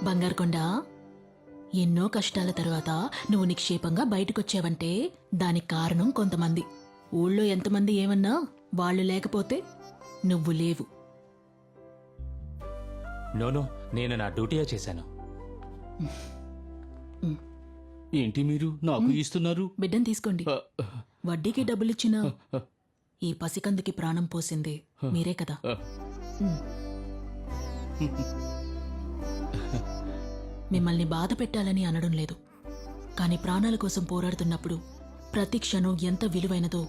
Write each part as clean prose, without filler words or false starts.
బంగారుకొండ, ఎన్నో కష్టాల తర్వాత నువ్వు నిక్షేపంగా బయటకొచ్చావంటే దానికి కారణం కొంతమంది. ఊళ్ళో ఎంతమంది ఏమన్నా వాళ్ళు లేకపోతే నువ్వు లేవు. నోనో, నేను నా డ్యూటీయే చేశాను. ఏంటి మీరు నాకు ఇస్తున్నారు? బిడ్డను తీసుకోండి. వడ్డీకి డబ్బులిచ్చినా ఈ పసికందుకి ప్రాణం పోసింది మీరే కదా. మిమ్మల్ని బాధ పెట్టాలని అనడం లేదు, కానీ ప్రాణాల కోసం పోరాడుతున్నప్పుడు ప్రతి క్షణం ఎంత విలువైనదో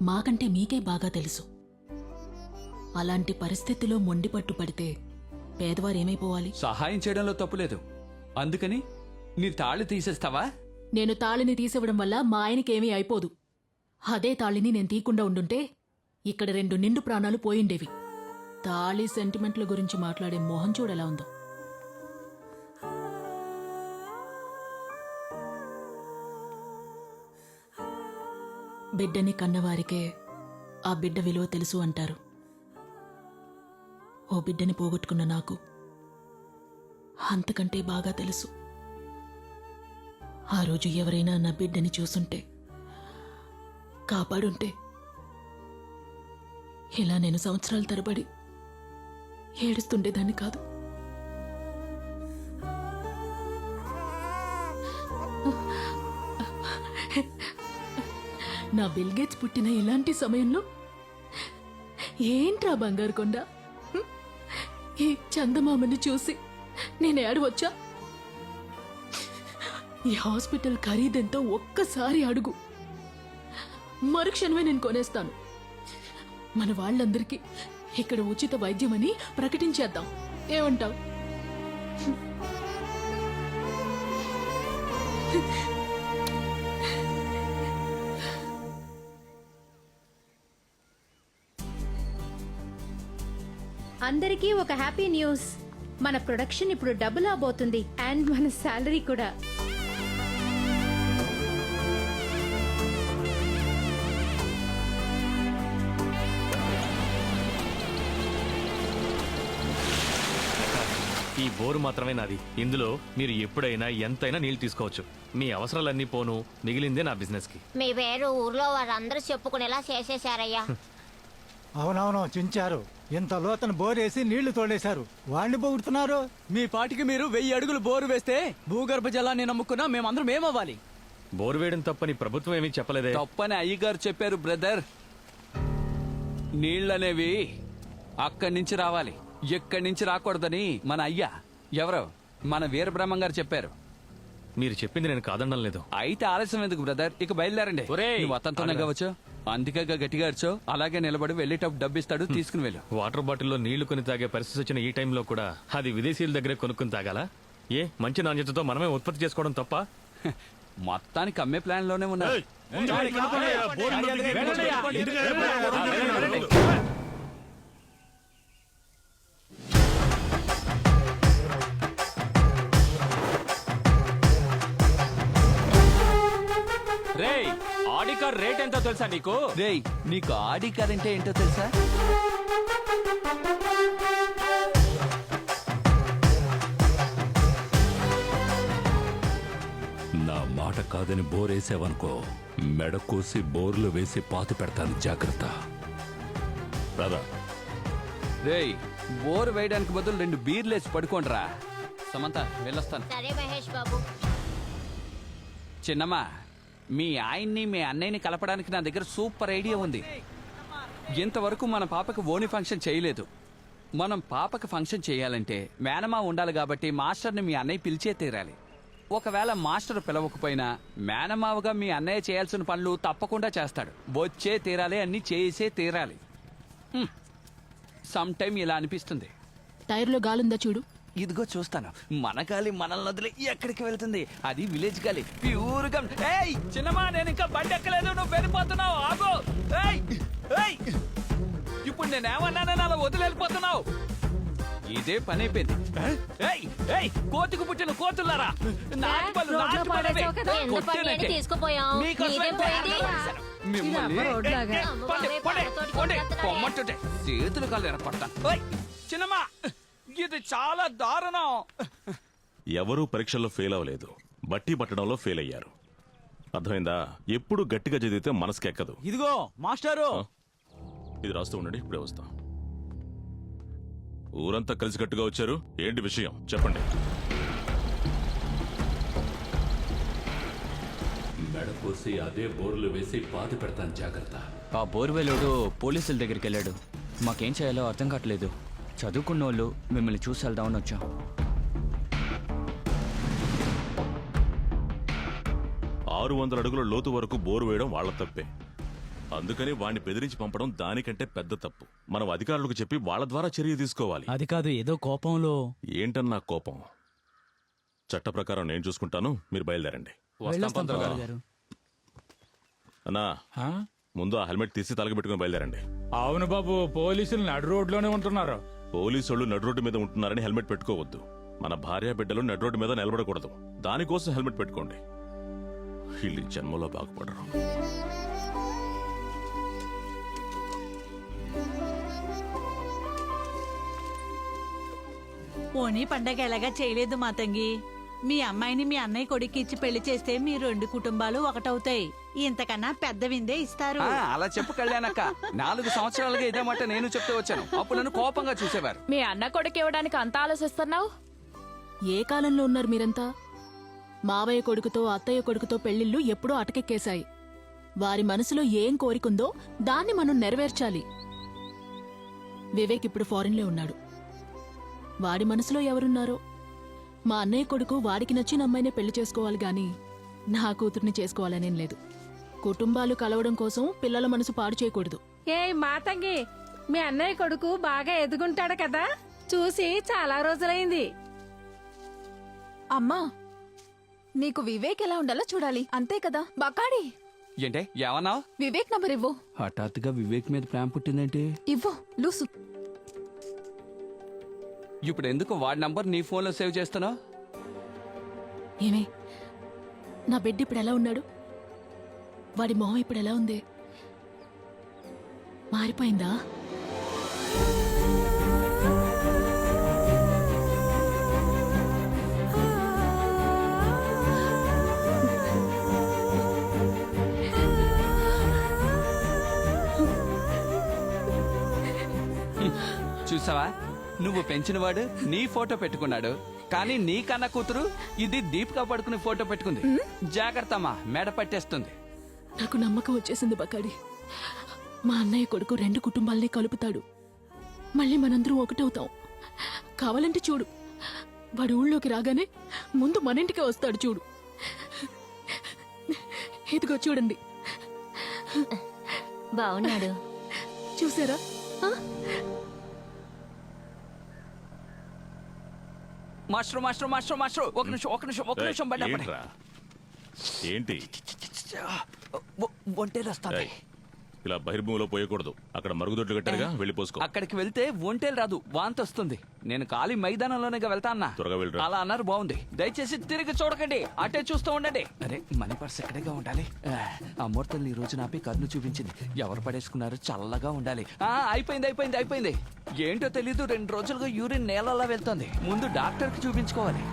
మాకంటే మీకే బాగా తెలుసు. అలాంటి పరిస్థితిలో మొండిపట్టు పడితే పేదవారేమైపోవాలి? సహాయం చేయడంలో తప్పులేదు, అందుకని నీ తాళి తీసేస్తావా? నేను తాళిని తీసివ్వడం వల్ల మా ఆయనకేమీ అయిపోదు. అదే తాళిని నేను తీయకుండా ఉండుంటే ఇక్కడ 2 నిండు ప్రాణాలు పోయిండేవి. తాళి సెంటిమెంట్ల గురించి మాట్లాడే మోహన్ చూడెలా ఉందో. బిడ్డని కన్నవారికే ఆ బిడ్డ విలువ తెలుసు అంటారు. ఓ బిడ్డని పోగొట్టుకున్న నాకు అంతకంటే బాగా తెలుసు. ఆ రోజు ఎవరైనా నా బిడ్డని చూసుంటే, కాపాడుంటే, ఇలా నేను సంవత్సరాల తరబడి ఏడుస్తుండేదాన్ని కాదు. నా బిల్గేట్స్ పుట్టిన ఇలాంటి సమయంలో ఏంట్రా బంగారుకొండ, ఈ చందమామని చూసి నేను ఏడవచ్చా? ఈ హాస్పిటల్ ఖరీదెంతో ఒక్కసారి అడుగు, మరుక్షణమే నేను కొనేస్తాను. మన వాళ్ళందరికీ ఇక్కడ ఉచిత వైద్యమని ప్రకటించేద్దాం, ఏమంటావ్? అందరికీ ఒక హ్యాపీ న్యూస్. మన ప్రొడక్షన్ ఇప్పుడు డబుల్ అవబోతుంది, అండ్ మన శాలరీ కూడా. ఈ బోరు మాత్రమే నాది. ఇందులో మీరు ఎప్పుడైనా ఎంతైనా నీళ్లు తీసుకోవచ్చు. మీ అవసరాలన్నీ పోను, మిగిలిందే నా బిజినెస్ కి. మీ పేరు ఊర్లో వారందరూ చెప్పుకునేలా చేసేశారయ్యా. అవునవును, చించారు. ఇంత లోతను బోరేసి నీళ్లు తోడేశారు. వాణ్ణి పొగుడుతున్నారు. మీ పాటికి మీరు 1000 అడుగులు బోరు వేస్తే భూగర్భ జలాన్ని నమ్ముకున్నా మేమందరం ఏమవ్వాలి? బోరు వేయడం తప్పని ప్రభుత్వం ఏమీ చెప్పలేదే. తప్పని అయ్యగారు చెప్పారు బ్రదర్. నీళ్ళనేవి అక్కడి నుంచి రావాలి, ఎక్కడి నుంచి రాకూడదని మన అయ్యా ఎవరో మన వీరబ్రహ్మం గారు చెప్పారు. మీరు చెప్పింది నేను కాదనడం లేదు. అయితే ఆలస్యం ఎందుకు బ్రదర్, ఇక బయలుదేరండి. నువ్వు అతనితోనే కావచ్చు, అందుకే గట్టిగా అరిచో. అలాగే నిలబడి వెళ్ళేటప్పుడు డబ్బిస్తాడు, తీసుకుని వెళ్ళు. వాటర్ బాటిల్లో నీళ్లు కొని తాగే పరిస్థితి వచ్చిన ఈ టైంలో కూడా అది విదేశీయుల దగ్గరే కొనుక్కుని తాగాలా? ఏ మంచి నాణ్యతతో మనమే ఉత్పత్తి చేసుకోవడం తప్ప? మొత్తానికి అమ్మే ప్లాన్ లోనే ఉన్నా. రేయ్, ఆడి కార్ రేట్ ఎంతో తెలుసా నీకు? రేయ్, నీకు ఆడి కార్ అంటే ఏంటో తెలుసా? నా మాట కాదని బోరేసావనుకో, మెడ కోసి బోర్లు వేసి పాతి పెడతాను, జాగ్రత్త. రారా. రేయ్, బోర్ వేయడానికి బదులు 2 బీర్లేసి పడుకోండిరా. సమంత, వెళ్ళొస్తాను. సరే మహేష్ బాబు. చిన్నమ్మా, మీ ఆయన్ని మీ అన్నయ్యని కలపడానికి నా దగ్గర సూపర్ ఐడియా ఉంది. ఇంతవరకు మన పాపకి ఓని ఫంక్షన్ చేయలేదు. మనం పాపకి ఫంక్షన్ చేయాలంటే మేనమా ఉండాలి కాబట్టి మాస్టర్ని మీ అన్నయ్య పిలిచే తీరాలి. ఒకవేళ మాస్టర్ పిలవకపోయినా మేనమావగా మీ అన్నయ్య చేయాల్సిన పనులు తప్పకుండా చేస్తాడు. వచ్చే తీరాలి, అన్ని చేసే తీరాలి. సమ్ టైం ఇలా అనిపిస్తుంది. టైర్లో గాలుందా చూడు. ఇదిగో చూస్తాను. మన గాలి మనల్ని వదిలి ఎక్కడికి వెళ్తుంది? అది విలేజ్ గాలి, ప్యూర్ గా. ఏయ్ చిన్నమా, నేను ఇంకా బండి ఎక్కలేదు, నువ్వు వెళ్ళిపోతున్నావు. ఆగో. ఏయ్ ఏయ్, ఇప్పుడు నేనేమన్నానని అలా వదిలి వెళ్ళిపోతున్నావు? ఇదే పని అయిపోయింది. ఏయ్ ఏయ్, కోతికి పుట్టిన కోతులారా, నాటి పళ్ళు నాటి పళ్ళవి. కొట్టేనంటే మిమ్మల్ని పొమ్మంటుంటే చేతులు కాళ్ళు ఎరపడతాను. చిన్నమా, ఇది చాలా దారుణం. ఎవరూ పరీక్షల్లో ఫెయిల్ అవ్వలేదు, బట్టి పట్టడంలో ఫెయిల్ అయ్యారు. అర్థమైందా? ఎప్పుడు గట్టిగా చదివితే మనసుకెక్కదు. ఇదిగో మాస్టారు. ఇది రాస్తూ ఉండండి, ఇప్పుడే వస్తా. ఊరంతా కలిసికట్టుగా వచ్చారు, ఏంటి విషయం చెప్పండి. మెడకోసి అదే బోర్లు వేసి పాతి పెడతాను, జాగ్రత్త. ఆ బోర్వెలోడు పోలీసుల దగ్గరికి వెళ్ళాడు. మాకేం చేయాలో అర్థం కావట్లేదు. చదువుకున్నోళ్ళు మిమ్మల్ని చూసి వెళ్దామని వచ్చాం. 600 అడుగుల లోతు వరకు బోరు వేయడం వాళ్ల తప్పే. అందుకని వాణ్ణి బెదిరించి పంపడం దానికంటే పెద్ద తప్పు. మనం అధికారులకు చెప్పి వాళ్ళ ద్వారా చర్య తీసుకోవాలి. అది కాదు, ఏదో కోపంలో. ఏంటన్నా కోపం? చట్ట ప్రకారం నేను చూసుకుంటాను, మీరు బయలుదేరండి. అన్నా, ముందు ఆ హెల్మెట్ తీసి తలకి పెట్టుకుని బయలుదేరండి. అవును బాబు, పోలీసులు నడు రోడ్లోనే ఉంటున్నారు. పోలీసు వాళ్ళు నడు రోడ్డు మీద ఉంటున్నారని హెల్మెట్ పెట్టుకోవద్దు. మన భార్య బిడ్డలు నడు రోడ్డు మీద నిలబడకూడదు. దానికోసం హెల్మెట్ పెట్టుకోండి. వీళ్ళు జన్మలో బాగుపడరు. పోనీ పండగ ఎలాగా చేయలేదు మా తంగి. మీ అమ్మాయిని మీ అన్నయ్య కొడుకు ఇచ్చి పెళ్లి చేస్తే మీ 2 కుటుంబాలు ఒకటవుతాయి. ఇంతకన్నా పెద్ద విందే ఇస్తారు. అలా చెప్పు కళ్యాణక్క. 4 సంవత్సరాలుగా ఇదే మాట నేను చెప్తూ వచ్చాను. అప్పుడు నన్ను కోపంగా చూసేవారు. మీ అన్న కొడుకు ఇవ్వడానికి అంత ఆలోచిస్తున్నావు? ఏ కాలంలో ఉన్నారు మీరంతా? మావయ్య కొడుకుతో అత్తయ్య కొడుకుతో పెళ్లిళ్ళు ఎప్పుడూ అటకెక్కేశాయి. వారి మనసులో ఏం కోరికుందో దాన్ని మనం నెరవేర్చాలి. వివేక్ ఇప్పుడు ఫారిన్లో ఉన్నాడు. వాడి మనసులో ఎవరున్నారో? మా అన్నయ్య కొడుకు వాడికి నచ్చిన అమ్మాయినే పెళ్లి చేసుకోవాలి గాని నా కూతుర్ని చేసుకోవాలనేం లేదు. కుటుంబాలు కలవడం కోసం పిల్లల మనసు పాడు చేయకూడదు. ఏ మాతంగి, మీ అన్నయ్య కొడుకు బాగా ఎదుగుంటాడు కదా, చూసి చాలా రోజులైంది. అమ్మా, నీకు వివేక్ ఎలా ఉండాలో చూడాలి, అంతే కదా బకాడి. ఏంటే ఏమన్నావు? వివేక్ నంబర్ ఇవ్వు. హఠాత్తుగా వివేక్ మీద ప్రేమ పుట్టిందంటే? ఇవ్వు లూసు. ఇప్పుడు ఎందుకు వాడి నంబర్ నీ ఫోన్లో సేవ్ చేస్తున్నావు? ఏమే, నా బిడ్డ ఇప్పుడు ఎలా ఉన్నాడు? వాడి మొహం ఇప్పుడు ఎలా ఉంది? మారిపోయిందా? చూసావా, నువ్వు పెంచినవాడు నీ ఫోటో పెట్టుకున్నాడు, కానీ నీ కన్న కూతురు ఇది దీపికా పడుకునే ఫోటో పెట్టుకుంది. జాగ్రత్తమ్మా, మెడ పట్టేస్తుంది. నాకు నమ్మకం వచ్చేసింది బకాడి. మా అన్నయ్య కొడుకు 2 కుటుంబాల్ని కలుపుతాడు. మళ్ళీ మనందరం ఒకటవుతాం. కావాలంటే చూడు, వాడు ఊళ్ళోకి రాగానే ముందు మన ఇంటికే వస్తాడు. చూడు, ఇదిగో చూడండి. బాగున్నాడు. చూసారా? మాస్టర్ మాస్టర్ మాస్టర్ మాస్టర్, ఒక నిమిషం బండి ఆపండి. ఏంట్రా? ఏంటి ఒంటేలు వస్తాయి. ఏయ్, ఇలా బహిర్భూమిలో పోయకూడదు. అక్కడ మరుగుదొడ్లు కట్టారుగా, వెళ్ళిపోసుకో. అక్కడికి వెళ్తే ఒంటేలు రాదు, వాంతి వస్తుంది. నేను ఖాళీ మైదానంలోనే వెళ్తా అన్నా. త్వరగా వెళ్ళరా. అలా అన్నారు, బాగుంది. దయచేసి తిరిగి చూడకండి, అటే చూస్తూ ఉండండి. అరే, మనీ పర్స్ ఎక్కడేగా ఉండాలి. ఆ మూర్తల్ని ఈ రోజు నాపై కన్ను చూపించింది. ఎవరు పడేసుకున్నారు? చల్లగా ఉండాలి. అయిపోయింది. ఏంటో తెలీదు, 2 రోజులుగా యూరిన్ నేలలా వెళ్తోంది. ముందు డాక్టర్ కి చూపించుకోవాలి.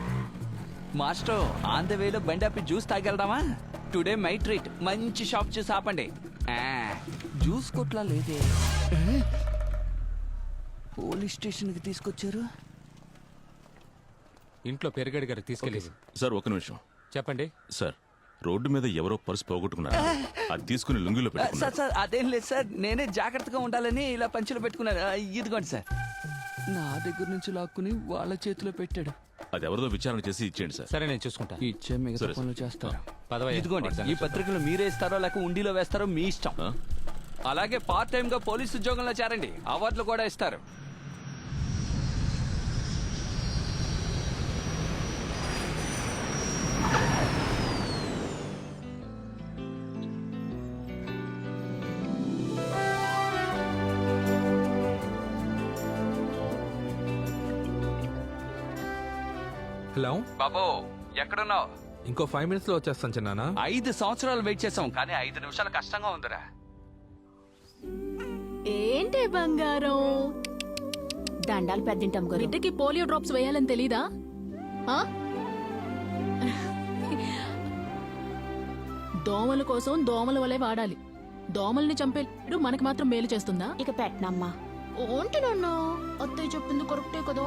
మాస్టర్, ఆన్ ద వేలో బండి ఆపి జ్యూస్ తాగెళ్దామా? Today my treat. మంచి షాప్ చూసి ఆపండి. జ్యూస్ కొట్లా లేదే. పోలీస్ స్టేషన్ కి తీసుకొచ్చారు. ఇంట్లో పెరిగడి గారు తీసుకెళ్ళేది. సార్, ఒక నిమిషం చెప్పండి సార్. రోడ్డు మీద ఎవరో పర్సు పోగొట్టుకున్నారు. అది తీసుకుని లుంగిలో పెట్టుకున్నారు. సార్ అదేం లేదు సార్, నేనే జాగ్రత్తగా ఉండాలని ఇలా పంచులో పెట్టుకున్నాను. ఇదిగోండి సార్. నా దగ్గర నుంచి లాక్కుని వాళ్ళ చేతిలో పెట్టాడు. అది ఎవరిదో విచారణ చేసి ఇచ్చేయండి సార్. సరే, నేను చూసుకుంటా. ఇచ్చే మిగతా సరే, పనులు చేస్తారు. పదవయ్య. ఇదిగోండి, ఈ పత్రికలు మీరే ఇస్తారో లేక ఉండిలో వేస్తారో మీ ఇష్టం. అలాగే పార్ట్ టైం గా పోలీస్ ఉద్యోగంలో చేరండి, అవార్డులు కూడా ఇస్తారు. హలో బాబు, ఎక్కడున్నావు? ఇంకో 5 minutes లో వచ్చేస్తాను చిన్నానా. 5 సంవత్సరాలు వెయిట్ చేసాం, కానీ 5 నిమిషాలు కష్టంగా ఉందిరా. ఏంటే బంగారం, దండాలు పెద్దింటాం గారు. బిడ్డకి పోలియో డ్రాప్స్ వేయాలని తెలీదా? దోమల కోసం దోమల వలె వాడాలి. దోమల్ని చంపేడు మనకి మాత్రం మేలు చేస్తుందా? ఇక పెట్టనమ్మా. ఏంటి నాన్న, అత్తయ్య చెప్పింది కరెక్టే కదా.